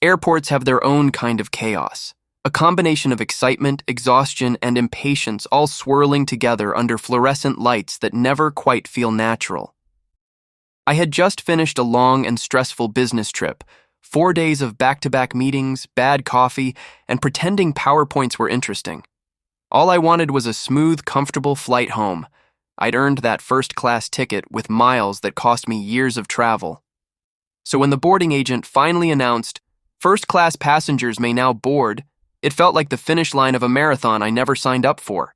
Airports have their own kind of chaos, a combination of excitement, exhaustion, and impatience all swirling together under fluorescent lights that never quite feel natural. I had just finished a long and stressful business trip, 4 days of back-to-back meetings, bad coffee, and pretending PowerPoints were interesting. All I wanted was a smooth, comfortable flight home. I'd earned that first-class ticket with miles that cost me years of travel. So when the boarding agent finally announced, "First-class passengers may now board," it felt like the finish line of a marathon I never signed up for.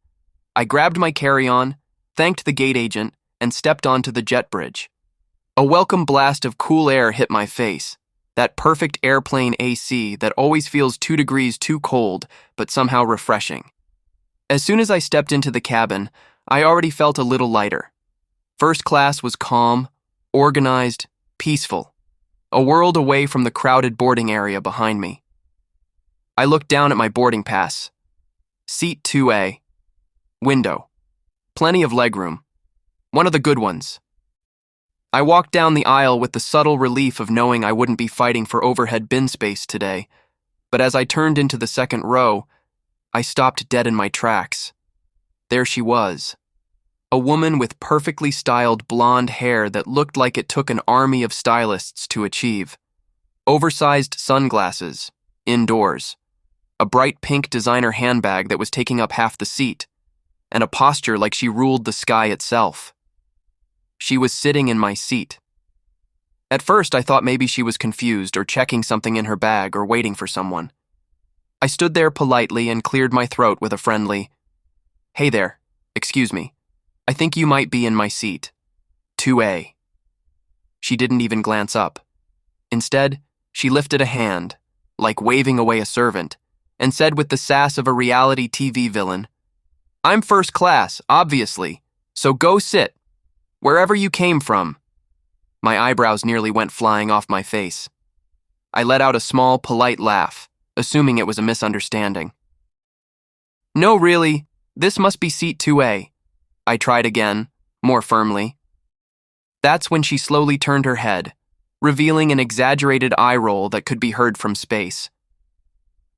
I grabbed my carry-on, thanked the gate agent, and stepped onto the jet bridge. A welcome blast of cool air hit my face, that perfect airplane AC that always feels 2 degrees too cold, but somehow refreshing. As soon as I stepped into the cabin, I already felt a little lighter. First class was calm, organized, peaceful, a world away from the crowded boarding area behind me. I looked down at my boarding pass. Seat 2A. Window. Plenty of legroom. One of the good ones. I walked down the aisle with the subtle relief of knowing I wouldn't be fighting for overhead bin space today, but as I turned into the second row, I stopped dead in my tracks. There she was, a woman with perfectly styled blonde hair that looked like it took an army of stylists to achieve. Oversized sunglasses, indoors, a bright pink designer handbag that was taking up half the seat, and a posture like she ruled the sky itself. She was sitting in my seat. At first, I thought maybe she was confused or checking something in her bag or waiting for someone. I stood there politely and cleared my throat with a friendly, "Hey there, excuse me. I think you might be in my seat. 2A. She didn't even glance up. Instead, she lifted a hand, like waving away a servant, and said with the sass of a reality TV villain, "I'm first class, obviously, so go sit. Wherever you came from." My eyebrows nearly went flying off my face. I let out a small, polite laugh, assuming it was a misunderstanding. "No, really, this must be seat 2A. I tried again, more firmly. That's when she slowly turned her head, revealing an exaggerated eye roll that could be heard from space.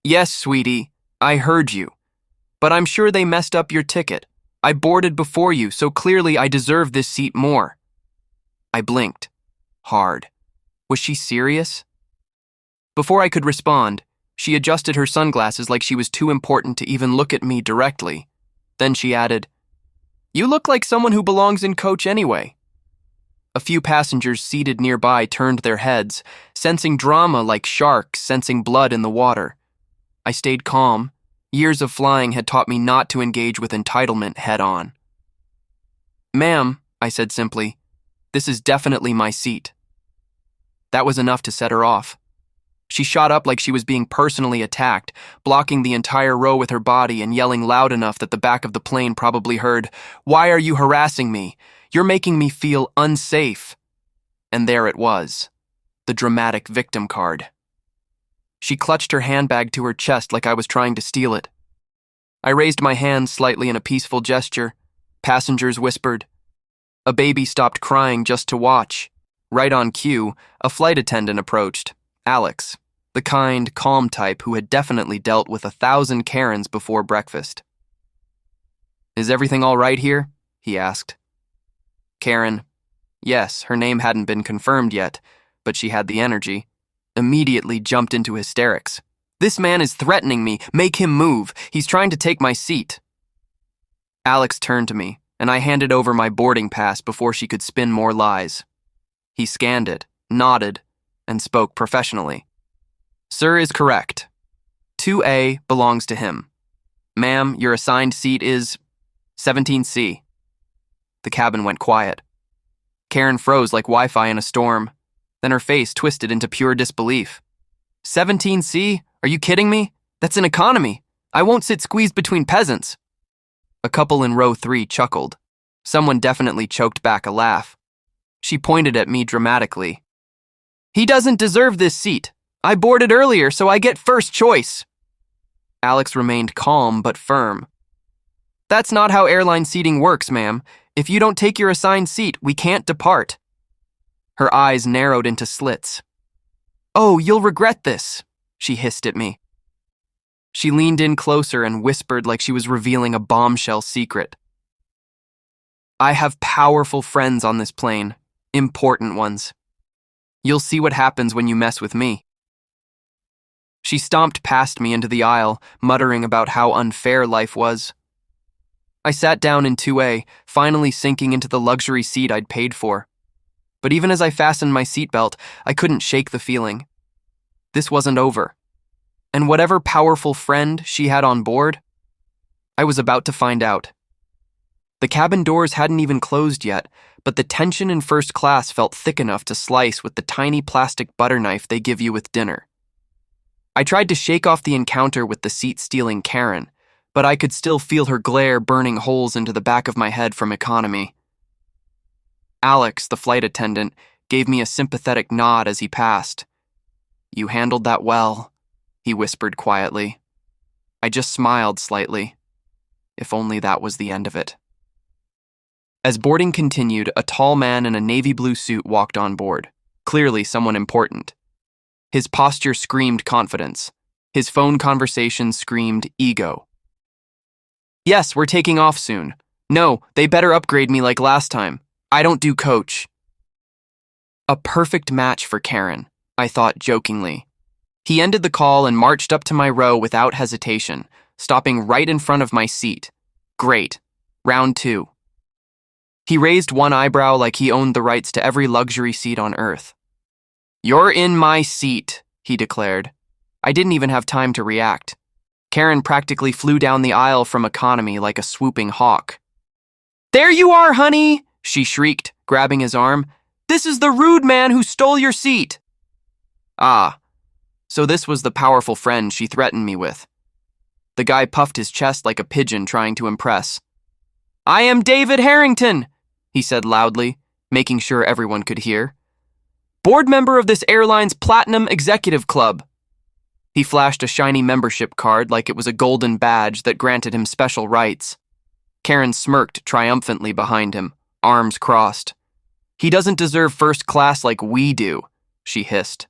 "Yes, sweetie, I heard you. But I'm sure they messed up your ticket. I boarded before you, so clearly I deserve this seat more." I blinked. Hard. Was she serious? Before I could respond, she adjusted her sunglasses like she was too important to even look at me directly. Then she added, "You look like someone who belongs in coach anyway." A few passengers seated nearby turned their heads, sensing drama like sharks sensing blood in the water. I stayed calm. Years of flying had taught me not to engage with entitlement head-on. "Ma'am," I said simply, "this is definitely my seat." That was enough to set her off. She shot up like she was being personally attacked, blocking the entire row with her body and yelling loud enough that the back of the plane probably heard, "Why are you harassing me? You're making me feel unsafe." And there it was, the dramatic victim card. She clutched her handbag to her chest like I was trying to steal it. I raised my hand slightly in a peaceful gesture. Passengers whispered. A baby stopped crying just to watch. Right on cue, a flight attendant approached, Alex, the kind, calm type who had definitely dealt with 1,000 Karens before breakfast. "Is everything all right here?" he asked. Karen, yes, her name hadn't been confirmed yet, but she had the energy, immediately jumped into hysterics. "This man is threatening me. Make him move. He's trying to take my seat." Alex turned to me, and I handed over my boarding pass before she could spin more lies. He scanned it, nodded, and spoke professionally. "Sir is correct. 2A belongs to him. Ma'am, your assigned seat is 17C. The cabin went quiet. Karen froze like Wi-Fi in a storm. Then her face twisted into pure disbelief. 17C? Are you kidding me? That's an economy. I won't sit squeezed between peasants." A couple in row 3 chuckled. Someone definitely choked back a laugh. She pointed at me dramatically. "He doesn't deserve this seat. I boarded earlier, so I get first choice." Alex remained calm but firm. "That's not how airline seating works, ma'am. If you don't take your assigned seat, we can't depart." Her eyes narrowed into slits. "Oh, you'll regret this. she hissed at me. She leaned in closer and whispered like she was revealing a bombshell secret. I have powerful friends on this plane, important ones. You'll see what happens when you mess with me. She stomped past me into the aisle, muttering about how unfair life was. I sat down in 2A, finally sinking into the luxury seat I'd paid for. But even as I fastened my seatbelt, I couldn't shake the feeling. This wasn't over. And whatever powerful friend she had on board, I was about to find out. The cabin doors hadn't even closed yet, but the tension in first class felt thick enough to slice with the tiny plastic butter knife they give you with dinner. I tried to shake off the encounter with the seat-stealing Karen, but I could still feel her glare burning holes into the back of my head from economy. Alex, the flight attendant, gave me a sympathetic nod as he passed. "You handled that well," he whispered quietly. I just smiled slightly. If only that was the end of it. As boarding continued, a tall man in a navy blue suit walked on board, clearly someone important. His posture screamed confidence. His phone conversation screamed ego. "Yes, we're taking off soon. No, they better upgrade me like last time. I don't do coach." A perfect match for Karen, I thought jokingly. He ended the call and marched up to my row without hesitation, stopping right in front of my seat. Great. Round 2. He raised one eyebrow like he owned the rights to every luxury seat on Earth. "You're in my seat," he declared. I didn't even have time to react. Karen practically flew down the aisle from economy like a swooping hawk. "There you are, honey!" she shrieked, grabbing his arm. "This is the rude man who stole your seat." Ah, so this was the powerful friend she threatened me with. The guy puffed his chest like a pigeon trying to impress. "I am David Harrington," he said loudly, making sure everyone could hear. "Board member of this airline's Platinum Executive Club." He flashed a shiny membership card like it was a golden badge that granted him special rights. Karen smirked triumphantly behind him, arms crossed. "He doesn't deserve first class like we do," she hissed.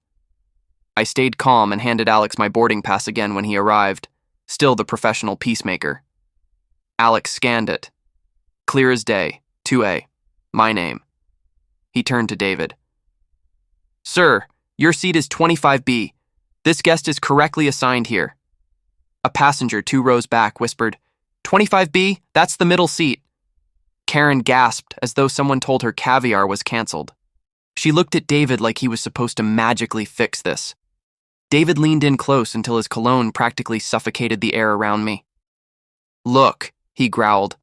I stayed calm and handed Alex my boarding pass again when he arrived, still the professional peacemaker. Alex scanned it. Clear as day, 2A, my name. He turned to David. "Sir, your seat is 25B. This guest is correctly assigned here." A passenger 2 rows back whispered, "25B, that's the middle seat." Karen gasped as though someone told her caviar was canceled. She looked at David like he was supposed to magically fix this. David leaned in close until his cologne practically suffocated the air around me. "Look," he growled.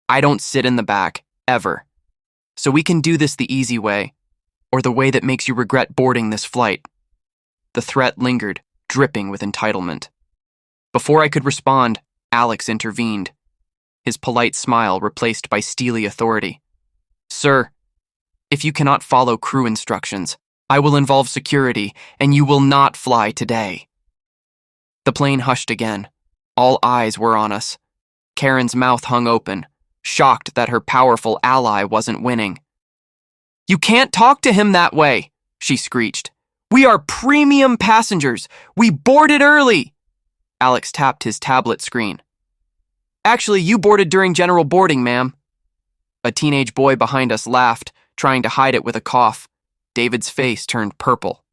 "I don't sit in the back, ever. So we can do this the easy way, or the way that makes you regret boarding this flight." The threat lingered, dripping with entitlement. Before I could respond, Alex intervened, his polite smile replaced by steely authority. "Sir, if you cannot follow crew instructions, I will involve security, and you will not fly today." The plane hushed again. All eyes were on us. Karen's mouth hung open, shocked that her powerful ally wasn't winning. "You can't talk to him that way," she screeched. "We are premium passengers. We boarded early." Alex tapped his tablet screen. "Actually, you boarded during general boarding, ma'am." A teenage boy behind us laughed, trying to hide it with a cough. David's face turned purple.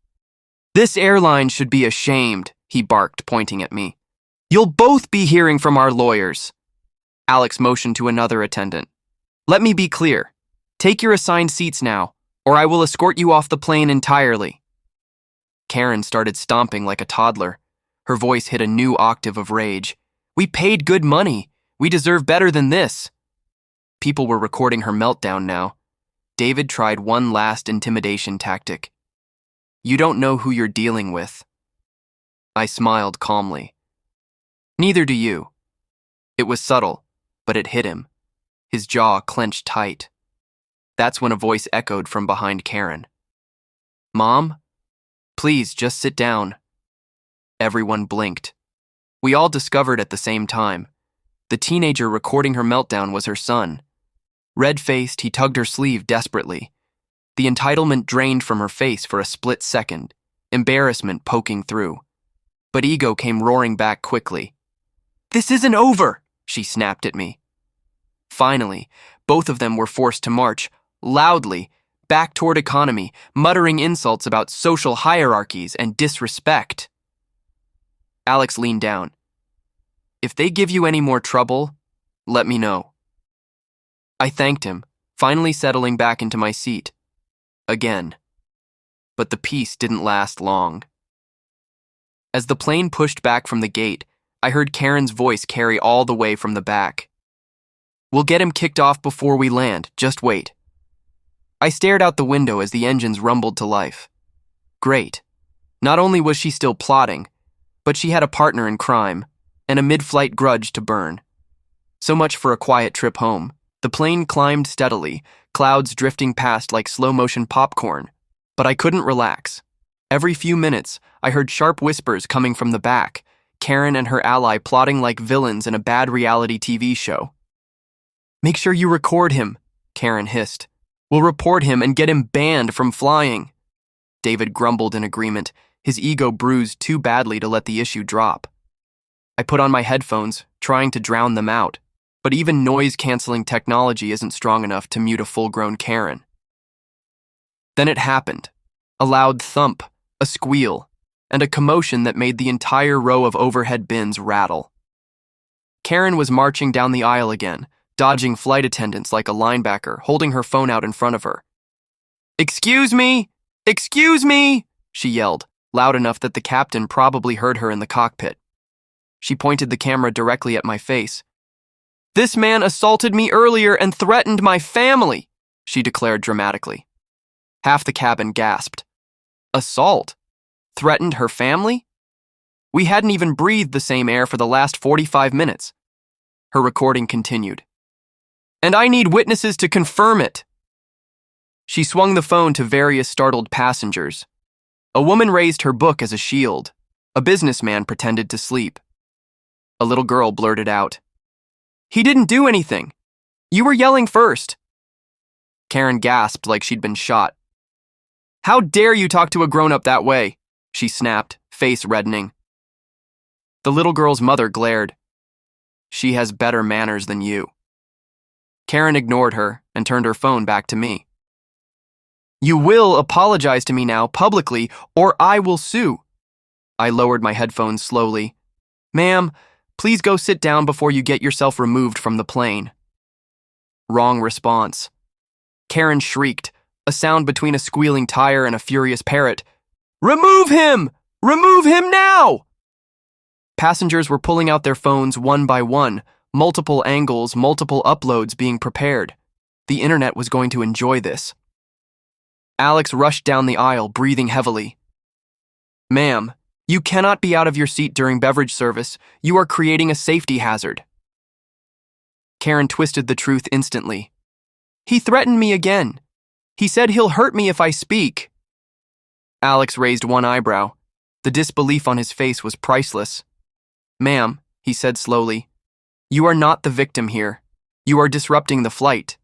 "This airline should be ashamed," he barked, pointing at me. "You'll both be hearing from our lawyers." Alex motioned to another attendant. "Let me be clear. Take your assigned seats now, or I will escort you off the plane entirely." Karen started stomping like a toddler. Her voice hit a new octave of rage. "We paid good money. We deserve better than this." People were recording her meltdown now. David tried one last intimidation tactic. "You don't know who you're dealing with." I smiled calmly. "Neither do you." It was subtle, but it hit him. His jaw clenched tight. That's when a voice echoed from behind Karen. "Mom? Please, just sit down." Everyone blinked. We all discovered at the same time. The teenager recording her meltdown was her son. Red-faced, he tugged her sleeve desperately. The entitlement drained from her face for a split second, embarrassment poking through. But ego came roaring back quickly. "This isn't over," she snapped at me. Finally, both of them were forced to march, loudly, back toward economy, muttering insults about social hierarchies and disrespect. Alex leaned down. "If they give you any more trouble, let me know." I thanked him, finally settling back into my seat. Again. But the peace didn't last long. As the plane pushed back from the gate, I heard Karen's voice carry all the way from the back. "We'll get him kicked off before we land, just wait." I stared out the window as the engines rumbled to life. Great. Not only was she still plotting, but she had a partner in crime, and a mid-flight grudge to burn. So much for a quiet trip home. The plane climbed steadily, clouds drifting past like slow-motion popcorn. But I couldn't relax. Every few minutes, I heard sharp whispers coming from the back, Karen and her ally plotting like villains in a bad reality TV show. "Make sure you record him," Karen hissed. "We'll report him and get him banned from flying." David grumbled in agreement, his ego bruised too badly to let the issue drop. I put on my headphones, trying to drown them out, but even noise-canceling technology isn't strong enough to mute a full-grown Karen. Then it happened. A loud thump, a squeal, and a commotion that made the entire row of overhead bins rattle. Karen was marching down the aisle again, dodging flight attendants like a linebacker, holding her phone out in front of her. "Excuse me! Excuse me!" she yelled, loud enough that the captain probably heard her in the cockpit. She pointed the camera directly at my face. "This man assaulted me earlier and threatened my family," she declared dramatically. Half the cabin gasped. Assault? Threatened her family? We hadn't even breathed the same air for the last 45 minutes. Her recording continued. "And I need witnesses to confirm it." She swung the phone to various startled passengers. A woman raised her book as a shield. A businessman pretended to sleep. A little girl blurted out, "He didn't do anything. You were yelling first." Karen gasped like she'd been shot. "How dare you talk to a grown-up that way?" she snapped, face reddening. The little girl's mother glared. "She has better manners than you." Karen ignored her and turned her phone back to me. "You will apologize to me now, publicly, or I will sue." I lowered my headphones slowly. "Ma'am, please go sit down before you get yourself removed from the plane." Wrong response. Karen shrieked, a sound between a squealing tire and a furious parrot. "Remove him! Remove him now!" Passengers were pulling out their phones one by one, multiple angles, multiple uploads being prepared. The internet was going to enjoy this. Alex rushed down the aisle, breathing heavily. "Ma'am, you cannot be out of your seat during beverage service. You are creating a safety hazard." Karen twisted the truth instantly. "He threatened me again. He said he'll hurt me if I speak." Alex raised one eyebrow. The disbelief on his face was priceless. "Ma'am," he said slowly, "you are not the victim here. You are disrupting the flight."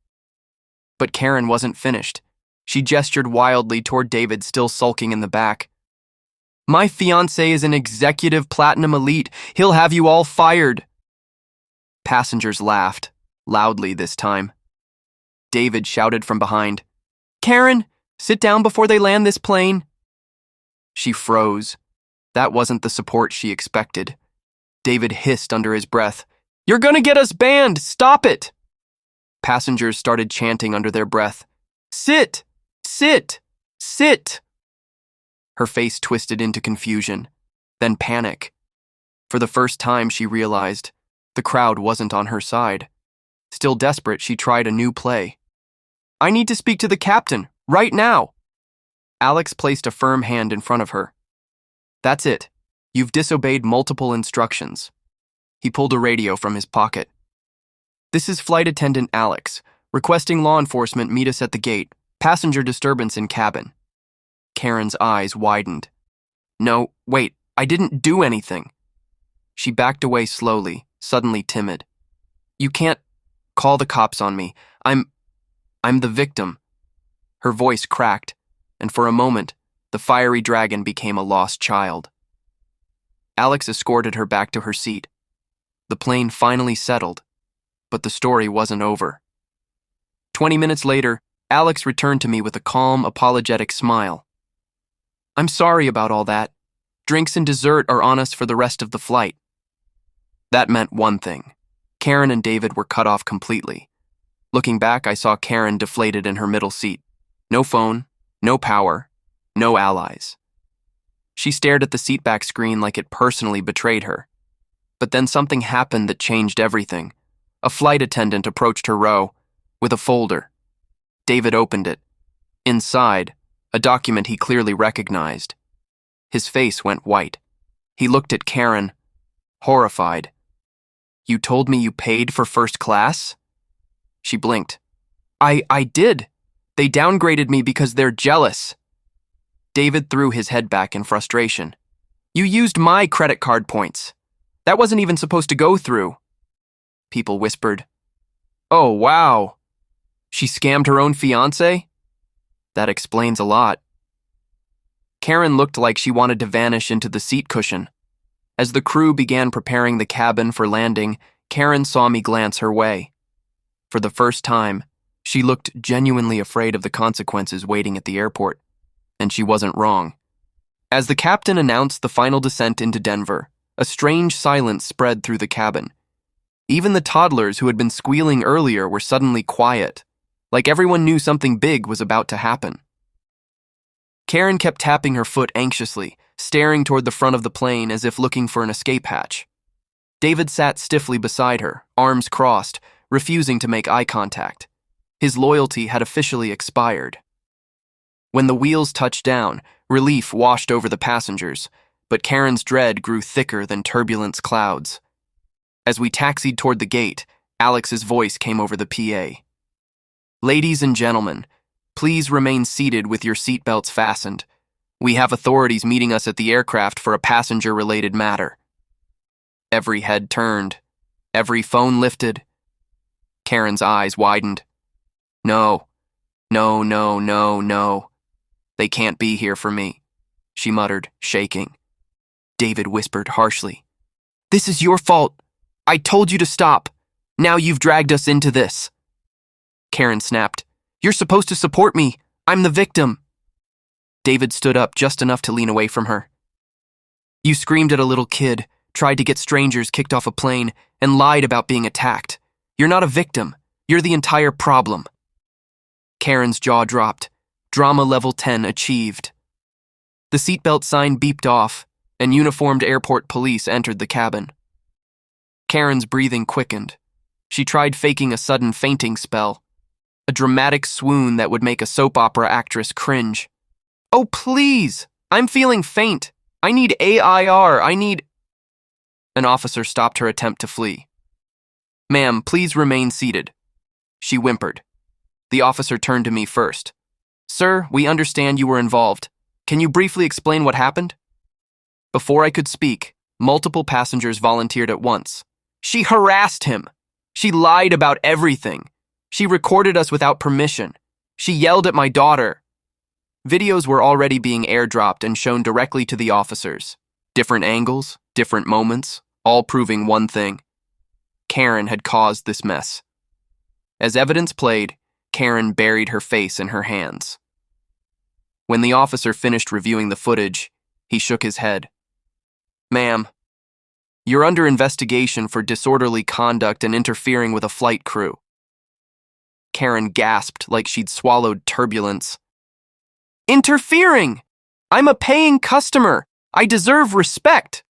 But Karen wasn't finished. She gestured wildly toward David, still sulking in the back. "My fiancé is an executive platinum elite. He'll have you all fired." Passengers laughed, loudly this time. David shouted from behind, "Karen, sit down before they land this plane." She froze. That wasn't the support she expected. David hissed under his breath, "You're gonna get us banned! Stop it!" Passengers started chanting under their breath, "Sit! Sit! Sit!" Her face twisted into confusion, then panic. For the first time, she realized the crowd wasn't on her side. Still desperate, she tried a new play. "I need to speak to the captain, right now." Alex placed a firm hand in front of her. "That's it. You've disobeyed multiple instructions." He pulled a radio from his pocket. "This is Flight Attendant Alex, requesting law enforcement meet us at the gate. Passenger disturbance in cabin." Karen's eyes widened. "No, wait, I didn't do anything." She backed away slowly, suddenly timid. "You can't call the cops on me. I'm the victim." Her voice cracked, and for a moment, the fiery dragon became a lost child. Alex escorted her back to her seat. The plane finally settled, but the story wasn't over. 20 minutes later, Alex returned to me with a calm, apologetic smile. "I'm sorry about all that. Drinks and dessert are on us for the rest of the flight." That meant one thing. Karen and David were cut off completely. Looking back, I saw Karen deflated in her middle seat. No phone, no power, no allies. She stared at the seatback screen like it personally betrayed her. But then something happened that changed everything. A flight attendant approached her row with a folder. David opened it. Inside, a document he clearly recognized. His face went white. He looked at Karen, horrified. "You told me you paid for first class?" She blinked. I did. They downgraded me because they're jealous." David threw his head back in frustration. "You used my credit card points. That wasn't even supposed to go through." People whispered. "Oh, wow. She scammed her own fiancé? That explains a lot." Karen looked like she wanted to vanish into the seat cushion. As the crew began preparing the cabin for landing, Karen saw me glance her way. For the first time, she looked genuinely afraid of the consequences waiting at the airport. And she wasn't wrong. As the captain announced the final descent into Denver, a strange silence spread through the cabin. Even the toddlers who had been squealing earlier were suddenly quiet, like everyone knew something big was about to happen. Karen kept tapping her foot anxiously, staring toward the front of the plane as if looking for an escape hatch. David sat stiffly beside her, arms crossed, refusing to make eye contact. His loyalty had officially expired. When the wheels touched down, relief washed over the passengers, but Karen's dread grew thicker than turbulence clouds. As we taxied toward the gate, Alex's voice came over the PA. "Ladies and gentlemen, please remain seated with your seatbelts fastened. We have authorities meeting us at the aircraft for a passenger-related matter." Every head turned. Every phone lifted. Karen's eyes widened. No. They can't be here for me," she muttered, shaking. David whispered harshly. "This is your fault. I told you to stop. Now you've dragged us into this." Karen snapped. "You're supposed to support me. I'm the victim." David stood up just enough to lean away from her. "You screamed at a little kid, tried to get strangers kicked off a plane, and lied about being attacked. You're not a victim. You're the entire problem." Karen's jaw dropped. Drama level 10 achieved. The seatbelt sign beeped off, and uniformed airport police entered the cabin. Karen's breathing quickened. She tried faking a sudden fainting spell, a dramatic swoon that would make a soap opera actress cringe. "Oh, please! I'm feeling faint. I need AIR. An officer stopped her attempt to flee. "Ma'am, please remain seated," she whimpered. The officer turned to me first. "Sir, we understand you were involved. Can you briefly explain what happened?" Before I could speak, multiple passengers volunteered at once. "She harassed him. She lied about everything. She recorded us without permission. She yelled at my daughter." Videos were already being airdropped and shown directly to the officers. Different angles, different moments, all proving one thing. Karen had caused this mess. As evidence played, Karen buried her face in her hands. When the officer finished reviewing the footage, he shook his head. "Ma'am, you're under investigation for disorderly conduct and interfering with a flight crew." Karen gasped like she'd swallowed turbulence. "Interfering! I'm a paying customer. I deserve respect."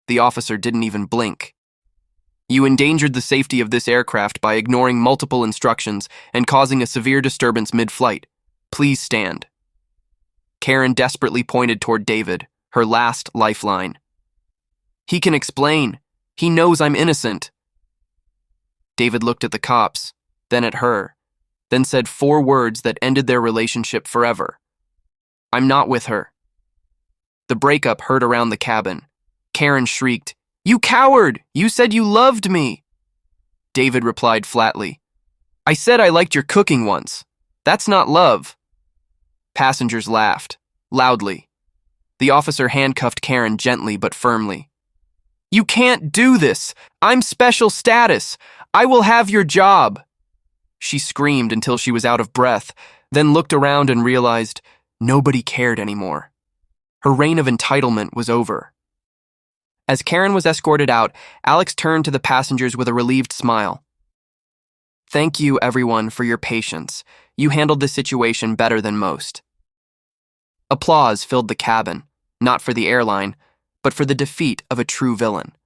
The officer didn't even blink. "You endangered the safety of this aircraft by ignoring multiple instructions and causing a severe disturbance mid-flight. Please stand." Karen desperately pointed toward David, her last lifeline. "He can explain. He knows I'm innocent." David looked at the cops, then at her, then said 4 words that ended their relationship forever. "I'm not with her." The breakup heard around the cabin. Karen shrieked, "You coward! You said you loved me!" David replied flatly, "I said I liked your cooking once. That's not love." Passengers laughed, loudly. The officer handcuffed Karen gently but firmly. "You can't do this! I'm special status! I will have your job!" She screamed until she was out of breath, then looked around and realized nobody cared anymore. Her reign of entitlement was over. As Karen was escorted out, Alex turned to the passengers with a relieved smile. "Thank you, everyone, for your patience. You handled the situation better than most." Applause filled the cabin, not for the airline, but for the defeat of a true villain.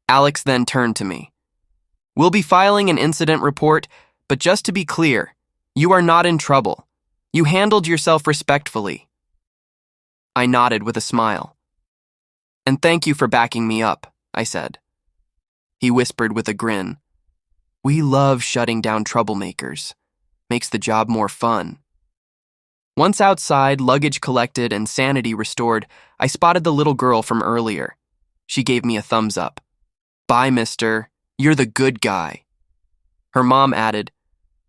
Alex then turned to me. "We'll be filing an incident report, but just to be clear, you are not in trouble. You handled yourself respectfully." I nodded with a smile. "And thank you for backing me up," I said. He whispered with a grin. "We love shutting down troublemakers. Makes the job more fun." Once outside, luggage collected and sanity restored, I spotted the little girl from earlier. She gave me a thumbs up. "Bye, mister. You're the good guy." Her mom added,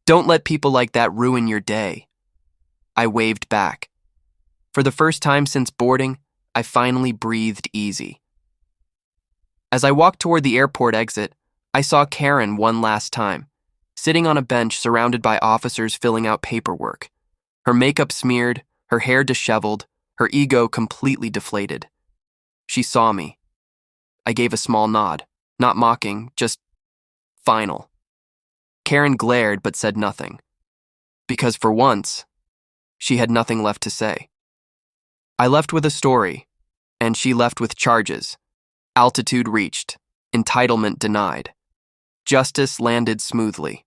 "Don't let people like that ruin your day." I waved back. For the first time since boarding, I finally breathed easy. As I walked toward the airport exit, I saw Karen one last time, sitting on a bench surrounded by officers filling out paperwork. Her makeup smeared, her hair disheveled, her ego completely deflated. She saw me. I gave a small nod, not mocking, just final. Karen glared but said nothing, because for once, she had nothing left to say. I left with a story, and she left with charges. Altitude reached, entitlement denied. Justice landed smoothly.